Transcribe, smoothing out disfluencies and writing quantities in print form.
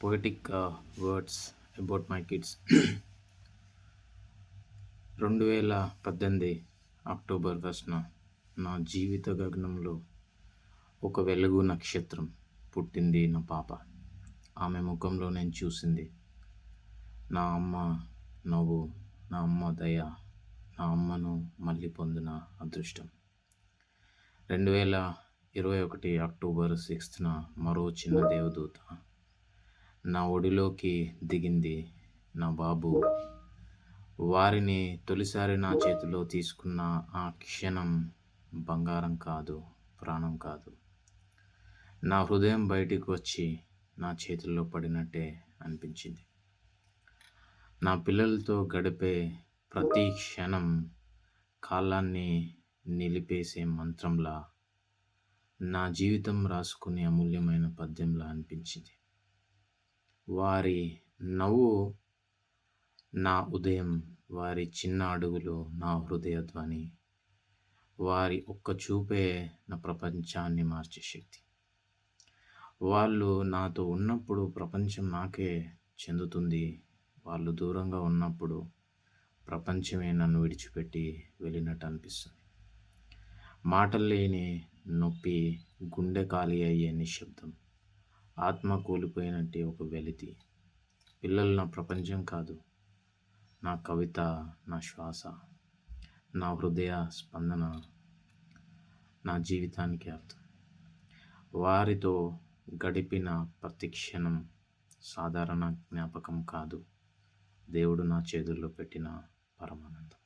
poetic words about my kids. 2018 October 1న నా జీవిత గగనంలో ఒక వెలుగు నక్షత్రం పుట్టింది. నా పాప. ఆమె ముఖంలో నేను చూసింది నా అమ్మ నవ్వు, నా అమ్మ దయ, నా అమ్మను మళ్ళీ పొందిన అదృష్టం. 2021 అక్టోబర్ 6న మరో చిన్న దేవదూత నా ఒడిలోకి దిగింది. నా బాబు. వారిని తొలిసారి నా చేతిలో తీసుకున్న ఆ క్షణం బంగారం కాదు, ప్రాణం కాదు, నా హృదయం బయటికి వచ్చి నా చేతుల్లో పడినట్టే అనిపించింది. నా పిల్లలతో గడిపే ప్రతి క్షణం కాలాన్ని నిలిపేసే మంత్రంలా, నా జీవితం రాసుకునే అమూల్యమైన పద్యంలా అనిపించింది. వారి నవ్వు నా ఉదయం, వారి చిన్న అడుగులు నా హృదయ ధ్వని, వారి ఒక్క చూపే నా ప్రపంచాన్ని మార్చే శక్తి. వాళ్ళు నాతో ఉన్నప్పుడు ప్రపంచం నాకే చెందుతుంది. వాళ్ళు దూరంగా ఉన్నప్పుడు ప్రపంచమే నన్ను విడిచిపెట్టి వెళ్ళినట్టు అనిపిస్తుంది. మాటలు లేని నొప్పి, గుండె ఖాళీ అయ్యే నిశ్శబ్దం, ఆత్మ కూలిపోయినట్టే ఒక వెలితి. పిల్లలు నా ప్రపంచం కాదు, నా కవిత, నా శ్వాస, నా హృదయ స్పందన, నా జీవితానికి అర్థం. వారితో గడిపిన ప్రతి క్షణం సాధారణ జ్ఞాపకం కాదు, దేవుడు నా చేతుల్లో పెట్టిన పరమానందం.